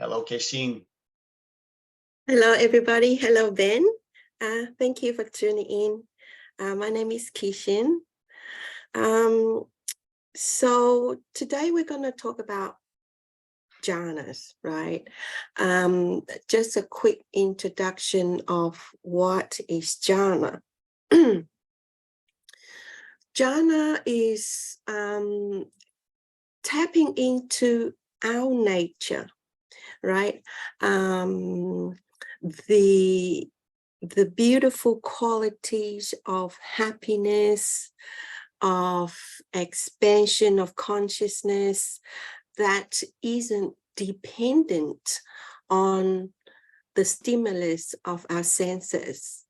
Hello, Keshin. Hello, everybody. Hello, Ben. Thank you for tuning in. My name is Keshin. So today we're going to talk about jhanas, right? Just a quick introduction of what is jhana. Jhana is tapping into our nature, right? The beautiful qualities of happiness, of expansion of consciousness that isn't dependent on the stimulus of our senses.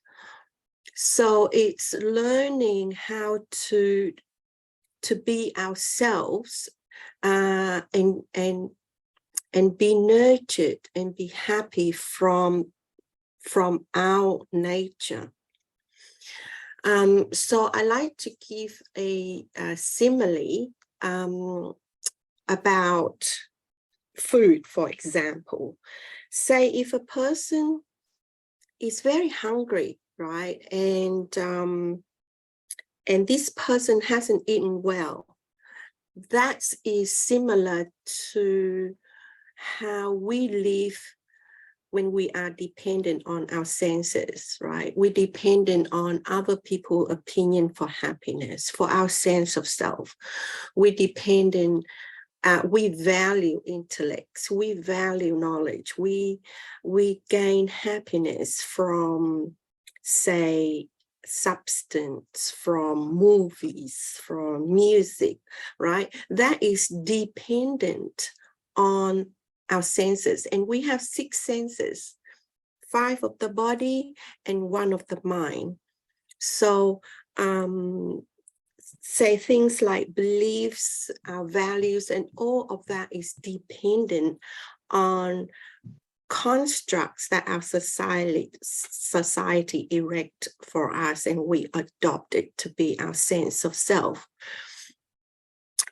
So it's learning how to be ourselves and be nurtured and be happy from our nature. So I like to give a simile about food, for example. Say if a person is very hungry, right, and this person hasn't eaten well, that is similar to how we live when we are dependent on our senses, right? We're dependent on other people's opinion for happiness, for our sense of self. We're dependent, we value intellects, we value knowledge. We gain happiness from, say, substance, from movies, from music, right? That is dependent on our senses, and we have 6 senses, 5 of the body and 1 of the mind. So say things like beliefs, values, and all of that is dependent on constructs that our society erect for us, and we adopt it to be our sense of self.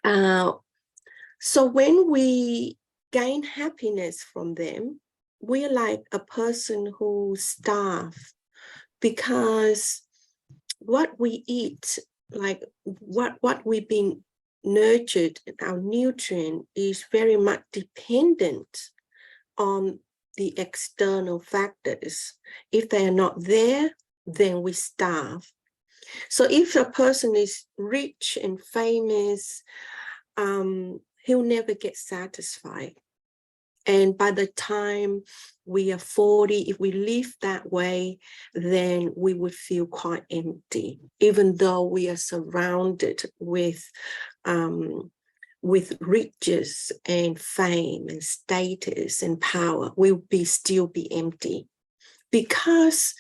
So when we gain happiness from them, we're like a person who's starved, because what we eat, like what we've been nurtured, our nutrient is very much dependent on the external factors. If they are not there, then we starve. So if a person is rich and famous, he'll never get satisfied. And by the time we are 40, if we live that way, then we would feel quite empty, even though we are surrounded with riches and fame and status and power. We'll still be empty, because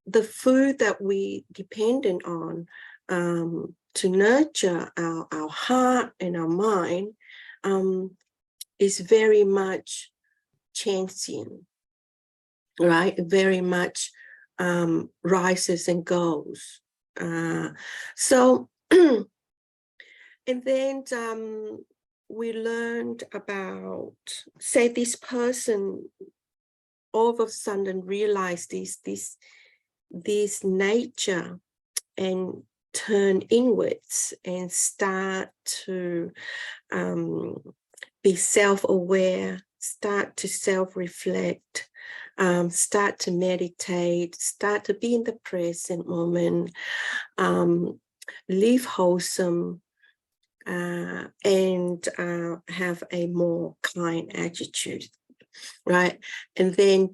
the food that we dependent on to nurture our heart and our mind is very much transient, right? Very much rises and goes. So, and then we learned about, say, this person all of a sudden realized this nature and turn inwards and start to be self-aware, start to self-reflect, start to meditate, start to be in the present moment, live wholesome, and have a more kind attitude, right? And then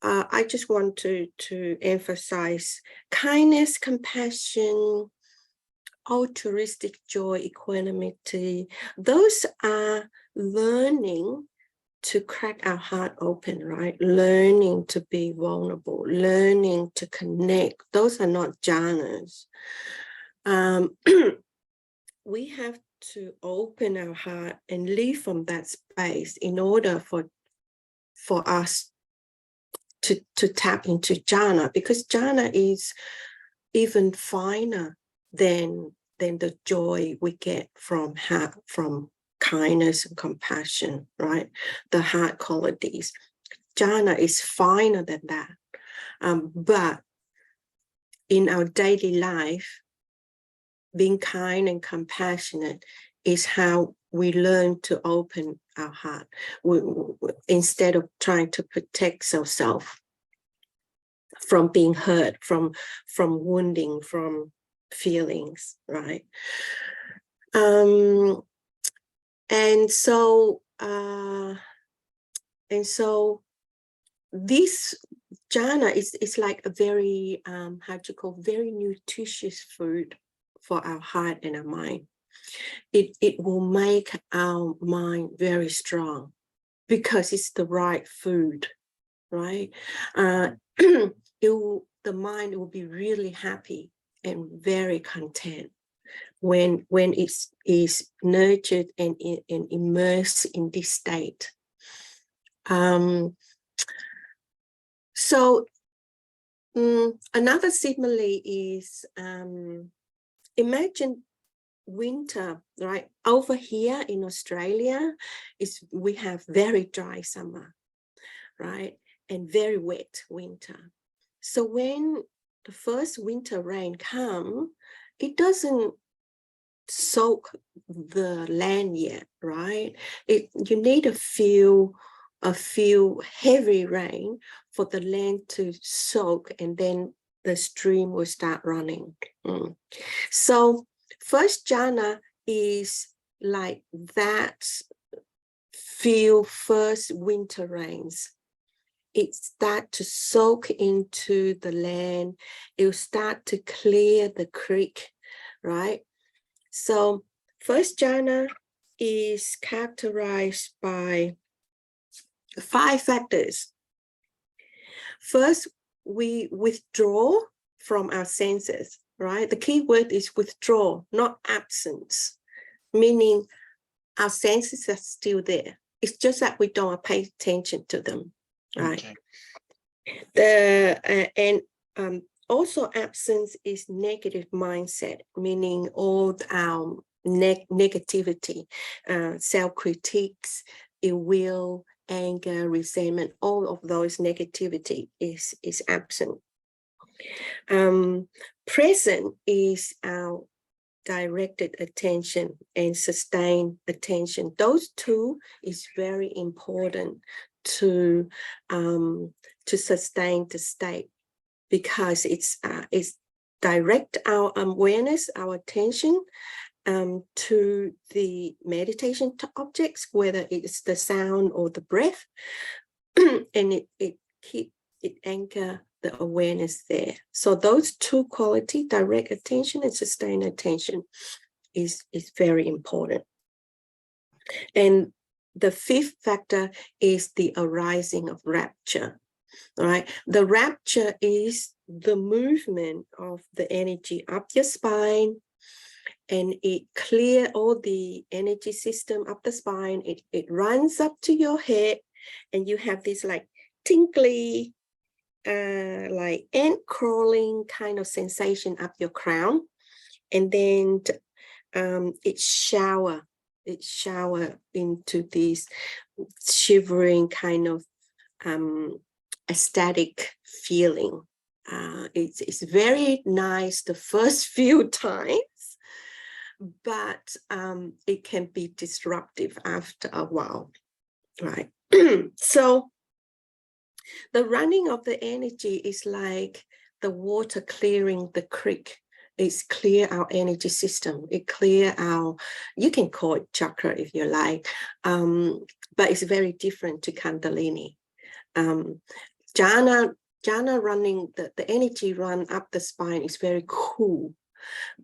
I just want to emphasize kindness, compassion, altruistic joy, equanimity. Those are learning to crack our heart open, right? Learning to be vulnerable, learning to connect. Those are not jhanas. We have to open our heart and live from that space in order for us to tap into jhana, because jhana is even finer than the joy we get from kindness and compassion, right? The heart qualities. Jhana is finer than that. But in our daily life, being kind and compassionate is how we learn to open our heart instead of trying to protect ourselves from being hurt, from wounding, from feelings, right? And so this jhana is like a very very nutritious food for our heart and our mind. It will make our mind very strong because it's the right food, right? The mind will be really happy and very content when it is nurtured and immersed in this state. So another simile is imagine winter, right? Over here in Australia, we have very dry summer, right? And very wet winter. So when the first winter rain comes, it doesn't soak the land yet, right? You need a few heavy rain for the land to soak, and then the stream will start running. So first jhana is like that few first winter rains. It starts to soak into the land. It will start to clear the creek, right? So first jhana is characterized by 5 factors. First, we withdraw from our senses, right? The key word is withdraw, not absence, meaning our senses are still there. It's just that we don't pay attention to them, right? Okay. Also absence is negative mindset, meaning all our negativity, self-critiques, ill will, anger, resentment, all of those negativity is absent. Present is our directed attention and sustained attention. Those two is very important to sustain the state, because it's direct our awareness, our attention to the meditation objects, whether it's the sound or the breath, and it anchor the awareness there. So those two qualities, direct attention and sustained attention, is very important. And the 5th factor is the arising of rapture. All right, the rapture is the movement of the energy up your spine, and it clear all the energy system up the spine. It runs up to your head, and you have this like tinkly, like ant crawling kind of sensation up your crown, and then it shower into this shivering kind of ecstatic feeling. It's very nice the first few times, but it can be disruptive after a while, right? So the running of the energy is like the water clearing the creek. It's clear our energy system. It clear our, you can call it chakra if you like, but it's very different to Kundalini. Jhana running, the energy run up the spine is very cool,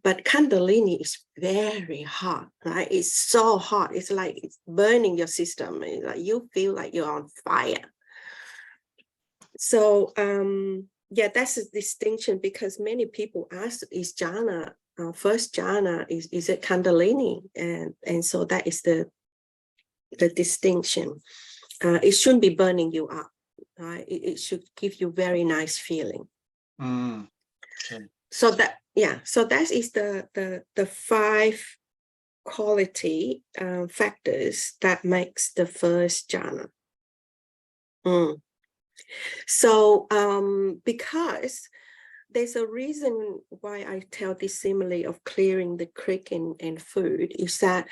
but Kundalini is very hot, right? It's so hot. It's like it's burning your system. It's like you feel like you're on fire. So yeah, that's a distinction, because many people ask, is jhana, first jhana, is it Kundalini? And so that is the distinction. It shouldn't be burning you up. It should give you very nice feeling. Okay. So that, yeah, so that is the 5 quality factors that makes the first jhana. So because there's a reason why I tell this simile of clearing the creek and food is that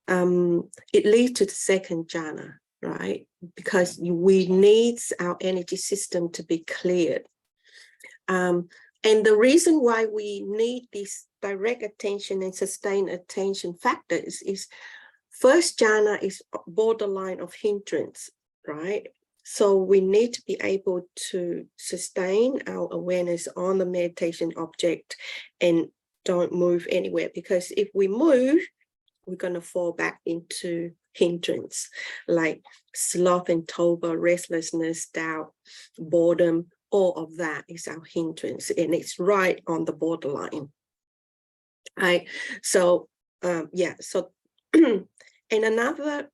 it leads to the second jhana, right? Because we need our energy system to be cleared. And the reason why we need this direct attention and sustained attention factors is first jhana is borderline of hindrance, right? So we need to be able to sustain our awareness on the meditation object and don't move anywhere, because if we move, we're going to fall back into hindrance like sloth and torpor, restlessness, doubt, boredom. All of that is our hindrance, and it's right on the borderline. Right. So so and another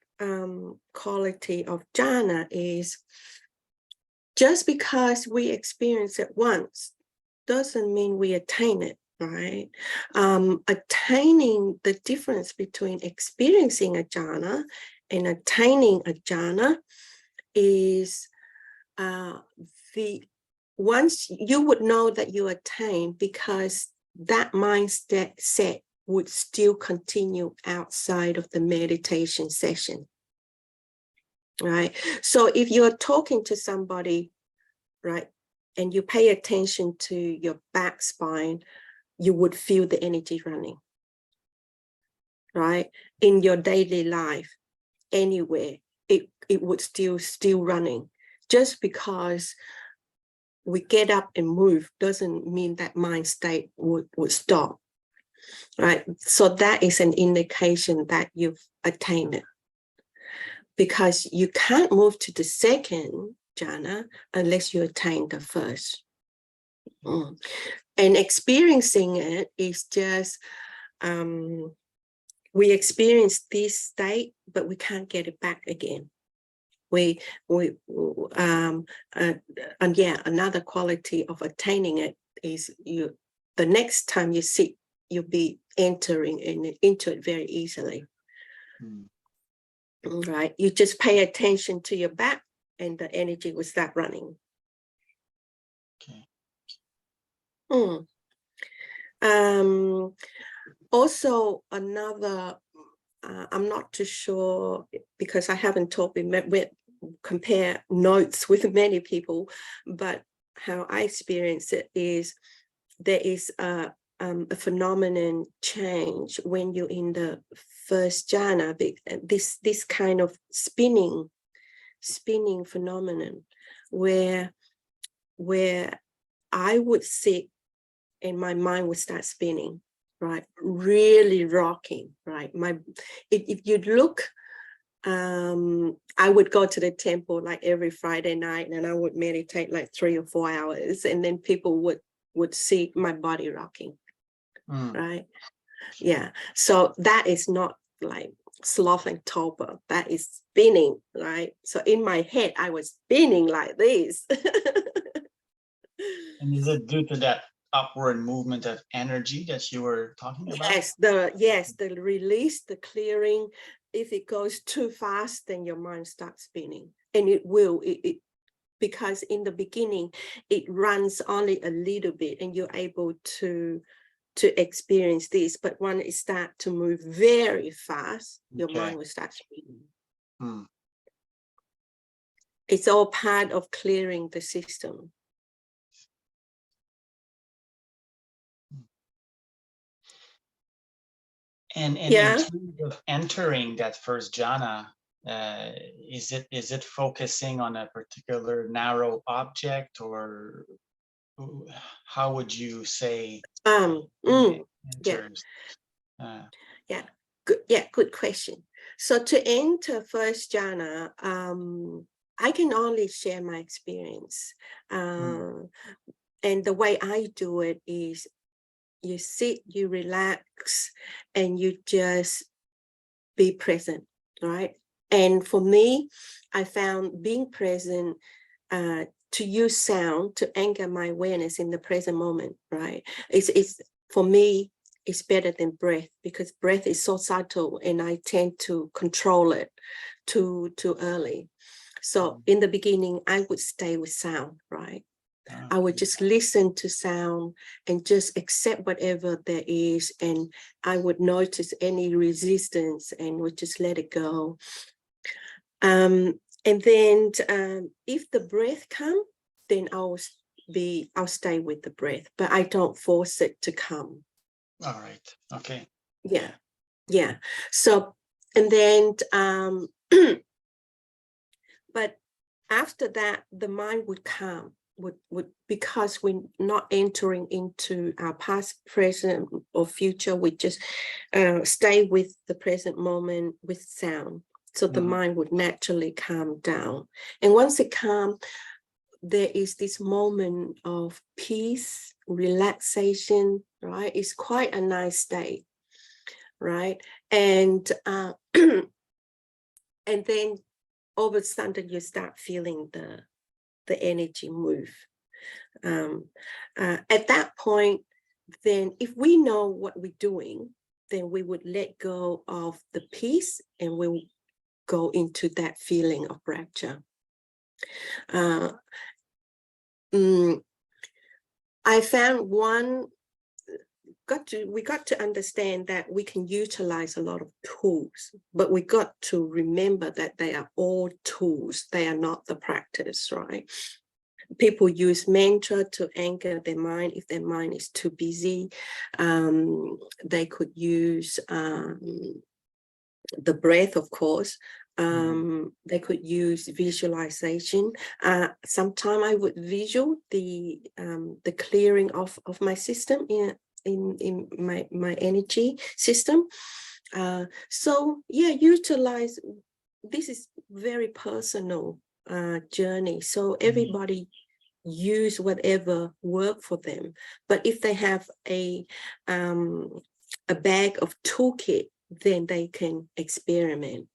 quality of jhana is just because we experience it once doesn't mean we attain it, right? Attaining the difference between experiencing a jhana and attaining a jhana is once you would know that you attain, because that mindset set would still continue outside of the meditation session, right? So if you're talking to somebody, right, and you pay attention to your back spine, you would feel the energy running, right? In your daily life, anywhere, it would still running. Just because we get up and move doesn't mean that mind state would stop, right? So that is an indication that you've attained it, because you can't move to the second jhana unless you attain the first. And experiencing it is just, we experience this state, but we can't get it back again. And yeah, another quality of attaining it is the next time you sit, you'll be entering into it very easily. Right? You just pay attention to your back and the energy will start running. Okay. Also, another, I'm not too sure because I haven't compare notes with many people, but how I experience it is there is a phenomenon change when you're in the first jhana, this kind of spinning phenomenon where I would sit and my mind would start spinning, right? Really rocking, right? If you look, I would go to the temple like every Friday night and I would meditate like 3 or 4 hours, and then people would see my body rocking, right? Yeah. So that is not like sloth and torpor, that is spinning, right? So in my head, I was spinning like this. And is it due to that upward movement of energy that you were talking about? Yes, the release, the clearing. If it goes too fast, then your mind starts spinning, and it will. Because in the beginning, it runs only a little bit, and you're able to experience this. But when it starts to move very fast, your mind will start spinning. It's all part of clearing the system. And in terms of entering that first jhana, is it focusing on a particular narrow object, or how would you say enters? Good question. So to enter first jhana, I can only share my experience. And the way I do it is you sit, you relax, and you just be present, right? And for me, I found being present, to use sound to anchor my awareness in the present moment, right? It's for me, is better than breath, because breath is so subtle and I tend to control it too early. So in the beginning, I would stay with sound, right? I would just listen to sound and just accept whatever there is. And I would notice any resistance and would just let it go. And then if the breath comes, then I'll stay with the breath, but I don't force it to come. All right. Okay. Yeah. So, and then, but after that, the mind would calm, would because we're not entering into our past, present, or future. We just stay with the present moment with sound. So the mind would naturally calm down. And once it calms, there is this moment of peace, relaxation, right? It's quite a nice state, right? And and then all of a sudden you start feeling the energy move. At that point, then if we know what we're doing, then we would let go of the peace and we'll go into that feeling of rapture. I found we got to understand that we can utilize a lot of tools, but we got to remember that they are all tools. They are not the practice, right? People use mantra to anchor their mind if their mind is too busy. They could use the breath, of course. They could use visualization. Sometimes I would visual the clearing of my system in my energy system. So yeah, utilize. This is very personal journey. So everybody use whatever work for them. But if they have a bag of toolkit, then they can experiment.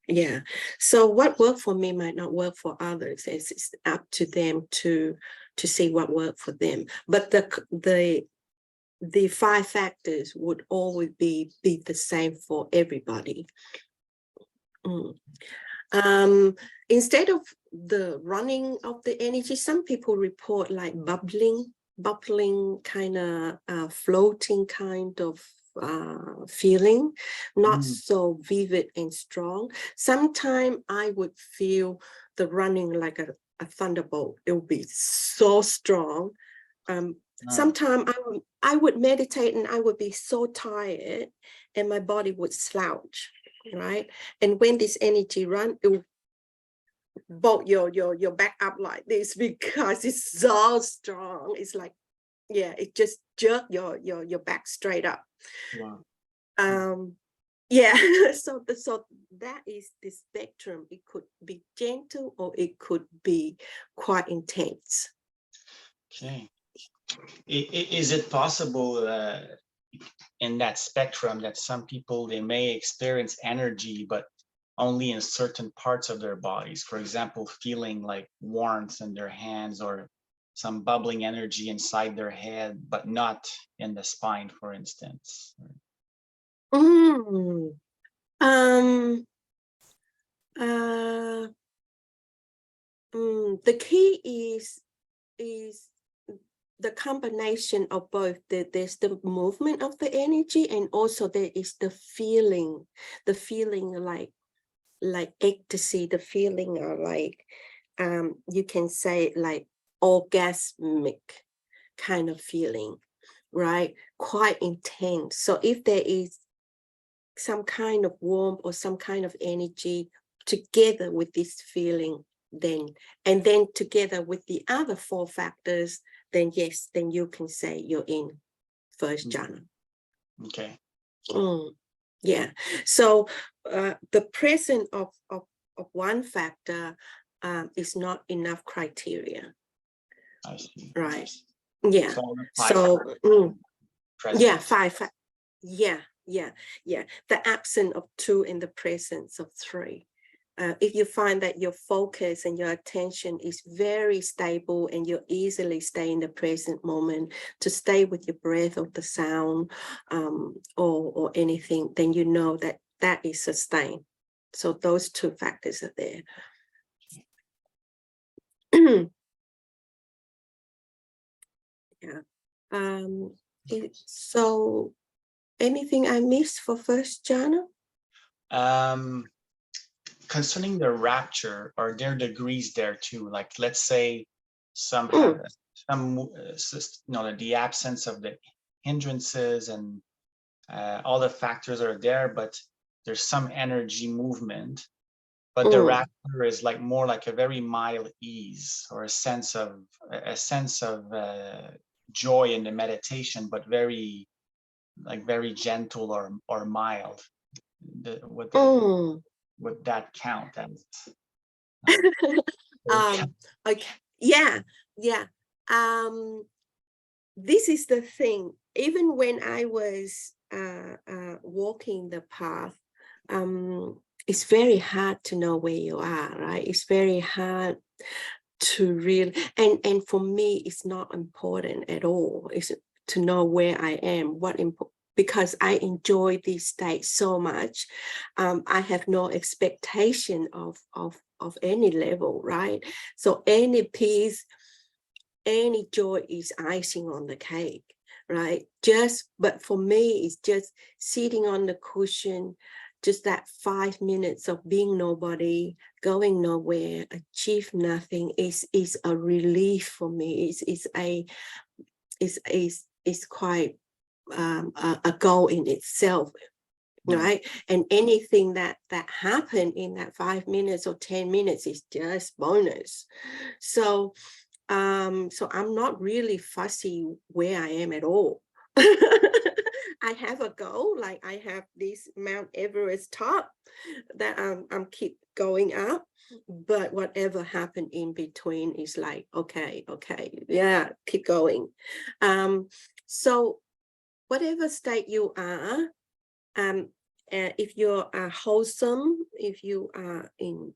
Yeah. So what worked for me might not work for others. It's up to them to see what worked for them. But the 5 factors would always be the same for everybody. Instead of the running of the energy, some people report like bubbling kind of floating kind of feeling, not so vivid and strong. Sometimes I would feel the running like a thunderbolt. It would be so strong. Sometimes I would meditate and I would be so tired and my body would slouch, right? And when this energy run, it would bolt your back up like this because it's so strong. It's like, yeah, it just jerk your back straight up. Wow. Yeah. So that is the spectrum. It could be gentle or it could be quite intense. Okay. Is it possible in that spectrum that some people, they may experience energy, but only in certain parts of their bodies? For example, feeling like warmth in their hands or some bubbling energy inside their head, but not in the spine, for instance. The key is the combination of both. There's the movement of the energy, and also there is the feeling like ecstasy, the feeling of like you can say like orgasmic kind of feeling, right? Quite intense. So if there is some kind of warmth or some kind of energy together with this feeling, then together with the other 4 factors, then yes, then you can say you're in first jhana. Okay. Yeah. So the presence of one factor is not enough criteria. I see. Right. Yeah. So yeah, 5. Yeah. The absence of 2 and the presence of 3. if you find that your focus and your attention is very stable and you easily stay in the present moment, to stay with your breath or the sound or anything, then you know that that is sustained. So those two factors are there. Yeah. So anything I missed for first, Jhana? Concerning the rapture, are there degrees there too? Like, let's say some have some, the absence of the hindrances and all the factors are there, but there's some energy movement. But the rapture is like more like a very mild ease, or a sense of joy in the meditation, but very gentle or mild. Would that count as? Okay. Yeah. This is the thing. Even when I was walking the path, it's very hard to know where you are, right? It's very hard to really, and for me, it's not important at all. It's to know where I am, because I enjoy this state so much. I have no expectation of any level, right? So any peace, any joy is icing on the cake, right? But for me, it's just sitting on the cushion, just that 5 minutes of being nobody, going nowhere, achieve nothing is a relief for me. It's quite a goal in itself, right? And anything that happened in that 5 minutes or 10 minutes is just bonus. So I'm not really fussy where I am at all. I have a goal, like I have this Mount Everest top that I'm keep going up, but whatever happened in between is like, okay, yeah, keep going. So whatever state you are, if you're wholesome, if you are in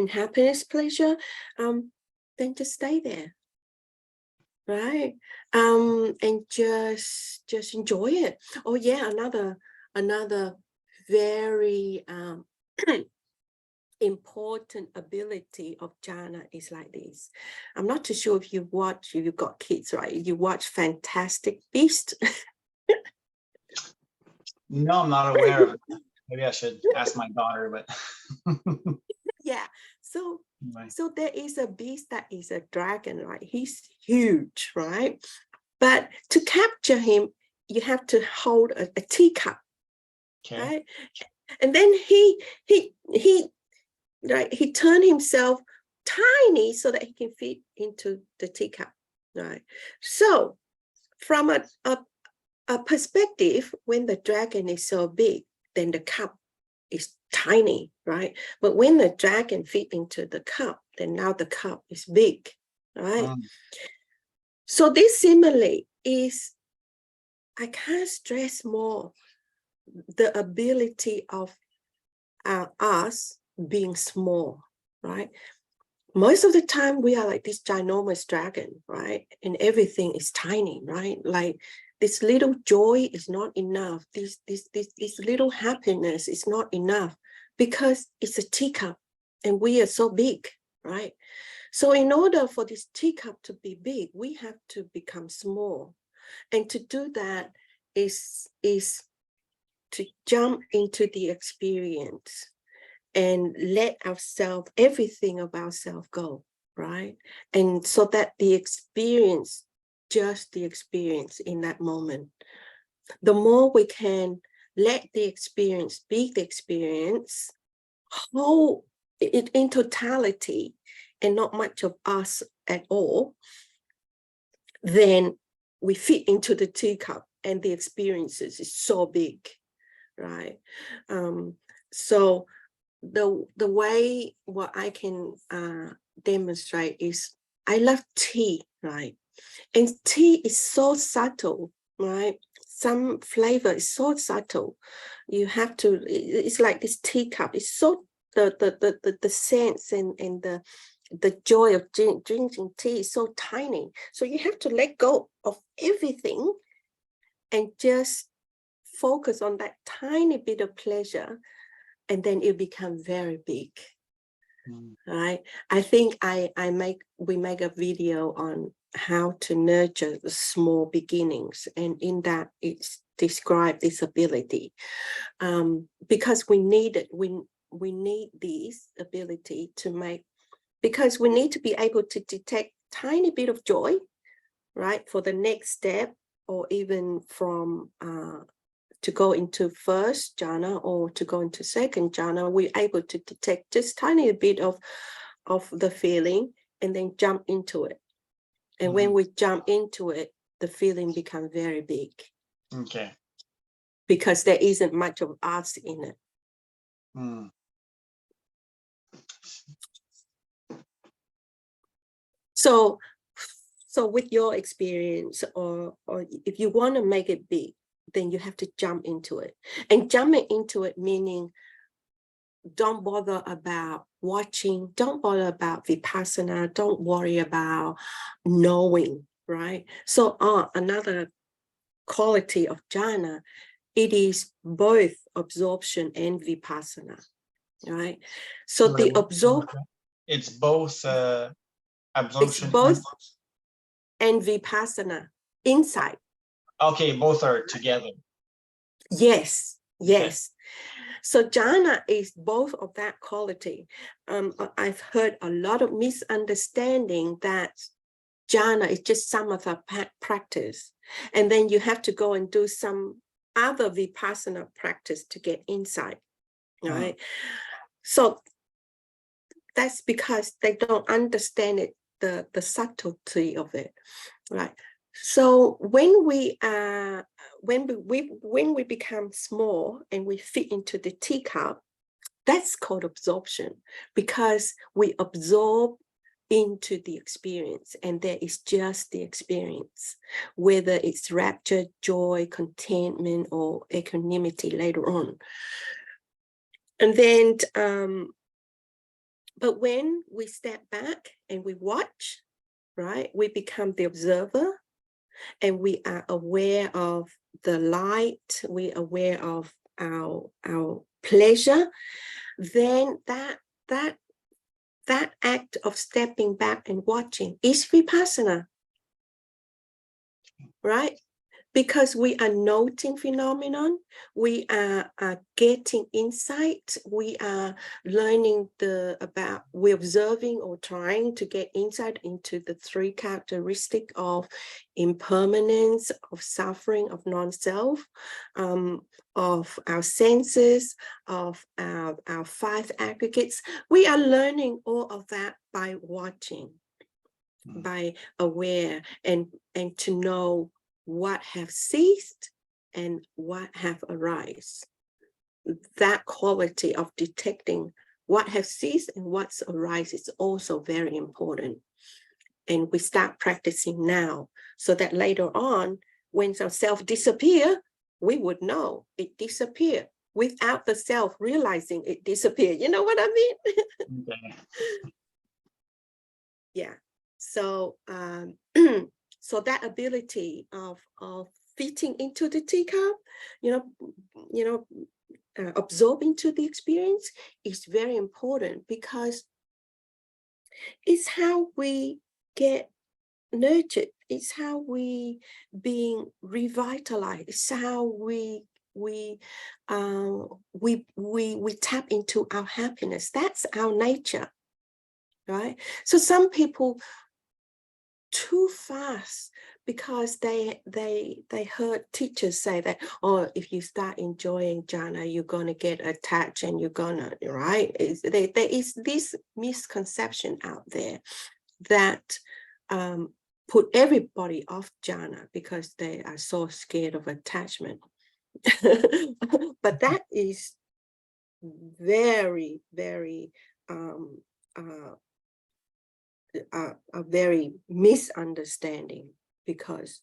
happiness, pleasure, then just stay there, right? And just enjoy it. Oh yeah, another very important ability of Jhana is like this. I'm not too sure if you've got kids, right? You watch Fantastic Beasts. No, I'm not aware of it. Maybe I should ask my daughter, but yeah. So there is a beast that is a dragon, right? He's huge, right? But to capture him, you have to hold a teacup, right? And then he turned himself tiny so that he can fit into the teacup, right? So from a perspective, when the dragon is so big, then the cup is tiny, right? But when the dragon fit into the cup, then now the cup is big, right? So this simile is, I can't stress more the ability of us being small, right? Most of the time we are like this ginormous dragon, right? And everything is tiny, right? Like this little joy is not enough. This little happiness is not enough because it's a teacup and we are so big, right? So in order for this teacup to be big, we have to become small. And to do that is to jump into the experience and let ourselves, everything of ourselves go, right? And so that the experience, just the experience in that moment, the more we can let the experience be the experience, hold it in totality and not much of us at all, then we fit into the teacup and the experiences is so big, right? So the way what I can demonstrate is I love tea, right? And tea is so subtle, right? Some flavor is so subtle. You have to, it's like this teacup, it's so the sense and the joy of drinking tea is so tiny. So you have to let go of everything and just focus on that tiny bit of pleasure, and then it becomes very big. Right? I think we make a video on how to nurture the small beginnings, and in that it's described this ability, because we need it. We need this ability to make, because we need to be able to detect tiny bit of joy, right, for the next step, or even from to go into first jhana or to go into second jhana. We're able to detect just tiny bit of the feeling and then jump into it. And when we jump into it, the feeling becomes very big. Okay. Because there isn't much of us in it. So with your experience, or if you want to make it big, then you have to jump into it. And jumping into it meaning don't bother about watching, don't bother about vipassana, don't worry about knowing, right? So another quality of jhana, it is both absorption and vipassana, right? So the absorption, it's both absorption. It's both and vipassana, insight. Okay, both are together. Yes, yes. Okay. So jhana is both of that quality. I've heard a lot of misunderstanding that jhana is just samatha practice, and then you have to go and do some other vipassana practice to get insight, right? So that's because they don't understand it, the subtlety of it, right? So when we become small and we fit into the teacup, that's called absorption, because we absorb into the experience, and there is just the experience, whether it's rapture, joy, contentment, or equanimity later on. And then but when we step back and we watch, right, we become the observer, and we are aware of the light, we're aware of our pleasure, then that act of stepping back and watching is vipassana, right? Because we are noting phenomenon, we are getting insight, we are learning we're observing or trying to get insight into the three characteristics of impermanence, of suffering, of non-self, of our senses, of our five aggregates. We are learning all of that by watching, by aware, and to know what have ceased and what have arisen. That quality of detecting what has ceased and what's arisen is also very important. And we start practicing now, so that later on, when our self disappear, we would know it disappeared without the self realizing it disappeared. You know what I mean? Okay. Yeah. So so that ability of fitting into the teacup, absorb into the experience is very important, because it's how we get nurtured. It's how we being revitalized. It's how we tap into our happiness. That's our nature, right? So some people too fast, because they heard teachers say that, oh, if you start enjoying jhana, you're going to get attached and you're gonna, right? There is this misconception out there that put everybody off jhana because they are so scared of attachment. But that is very, very a very misunderstanding, because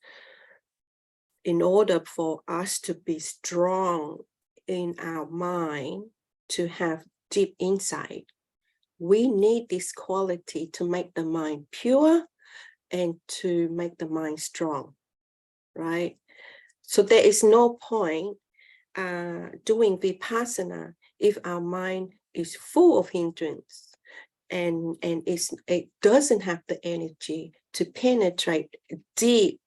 in order for us to be strong in our mind, to have deep inside. We need this quality to make the mind pure and to make the mind strong, right? So there is no point doing vipassana if our mind is full of hindrance and it doesn't have the energy to penetrate deep,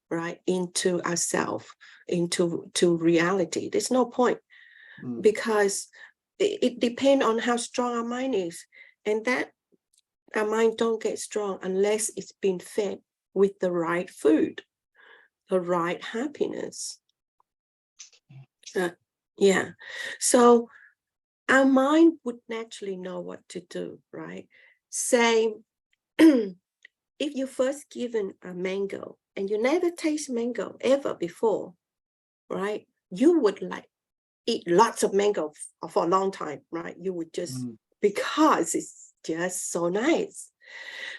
right, into ourselves, into reality. There's no point, because it depends on how strong our mind is, and that our mind don't get strong unless it's been fed with the right food, the right happiness. Yeah, so our mind would naturally know what to do, right? Say, if you first given a mango and you never taste mango ever before, right? You would like eat lots of mango for a long time, right? You would just, because it's just so nice.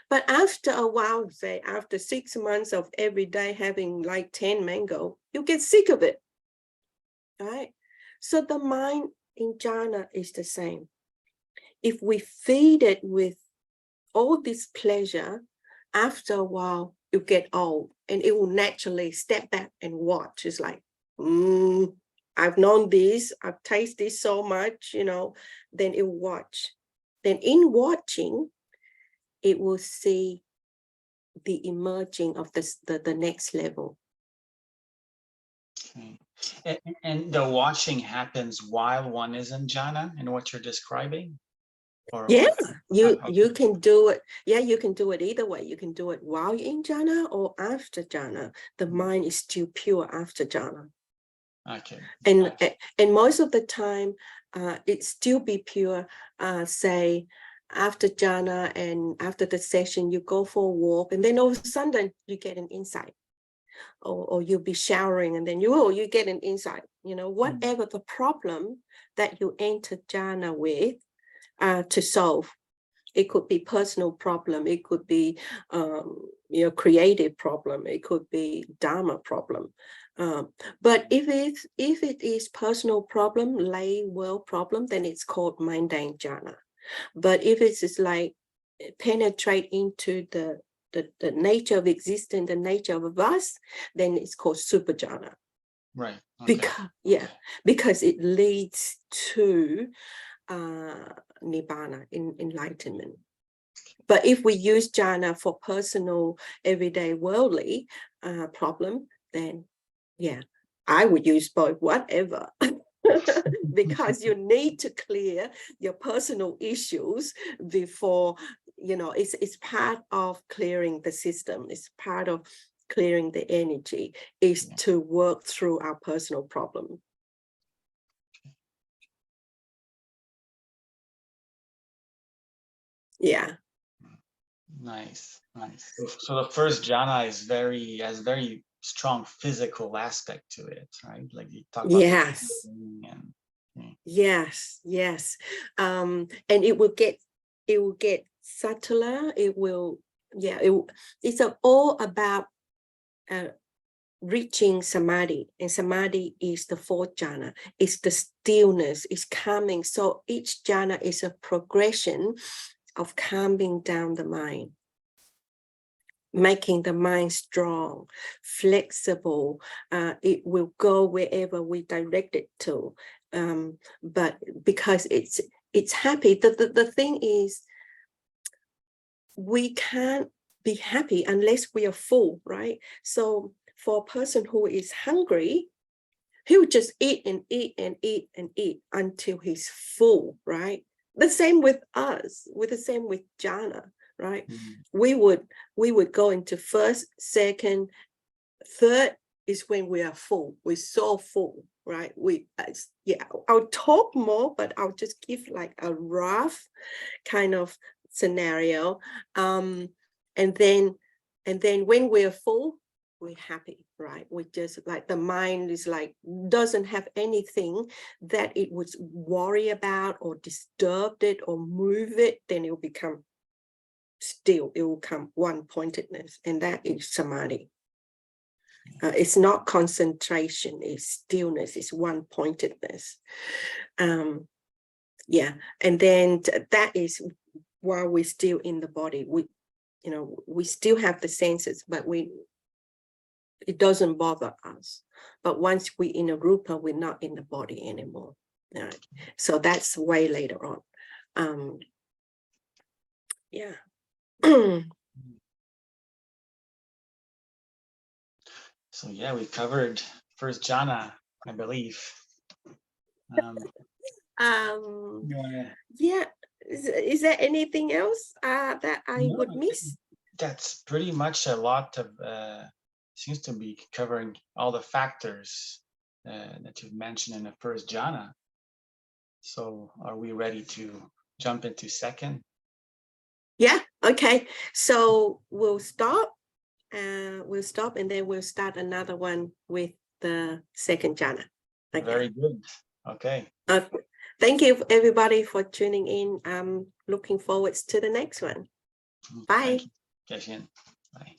But after a while, say after 6 months of every day having like 10 mango, you get sick of it, right? So the mind in jhana is the same. If we feed it with all this pleasure, after a while, you get old and it will naturally step back and watch. It's like, I've known this, I've tasted this so much, you know, then it will watch. Then in watching, it will see the emerging of the next level. Okay. And the watching happens while one is in jhana, in what you're describing? Or Yeah, you okay. can do it. Yeah, you can do it either way. You can do it while you're in jhana or after jhana. The mind is still pure after jhana. Okay. And most of the time, it still be pure. Say after jhana and after the session, you go for a walk, and then all of a sudden you get an insight, or you'll be showering, and then you get an insight. You know, whatever the problem that you enter jhana with to solve. It could be personal problem. It could be creative problem. It could be dharma problem. But if it is personal problem, lay world problem, then it's called mundane jhana. But if it's just like penetrate into the nature of existence, the nature of us, then it's called super jhana. Right. Okay. Because it leads to nibbana, enlightenment. But if we use jhana for personal, everyday, worldly problem, then I would use both, whatever. Because you need to clear your personal issues before, it's part of clearing the system. It's part of clearing the energy, is to work through our personal problem. Yeah. Nice. So the first jhana has very strong physical aspect to it, right? Like you talk about. Yes. Yes. And it will get subtler. It's all about reaching samadhi, and samadhi is the fourth jhana. It's the stillness, it's calming. So each jhana is a progression of calming down the mind, making the mind strong, flexible. It will go wherever we direct it to. But because it's happy, the thing is, we can't be happy unless we are full, right? So for a person who is hungry, he'll just eat and eat and eat and eat until he's full, right? The same with us, the same with jhana, right? We would go into first, second, third is when we are full. We're so full, right? I'll talk more, but I'll just give like a rough kind of scenario. And then when we're full, we're happy, right? We just like, the mind is like, doesn't have anything that it would worry about or disturb it or move it, then it will become still. It will come one-pointedness, and that is samadhi. It's not concentration, it's stillness, it's one-pointedness. Yeah, and then that is while we're still in the body. We still have the senses, but it doesn't bother us. But once we're in a rupa, we're not in the body anymore. Right? So that's way later on. Yeah. So yeah, we covered first jhana, I believe. You wanna... Yeah. Is there anything else that I No, would miss? that's pretty much a lot of seems to be covering all the factors that you've mentioned in the first jhana. So are we ready to jump into second? Yeah, okay. So we'll stop and then we'll start another one with the second jhana. Okay. Very good. Okay. Thank you everybody for tuning in. I'm looking forward to the next one. Bye. Keshin. Bye.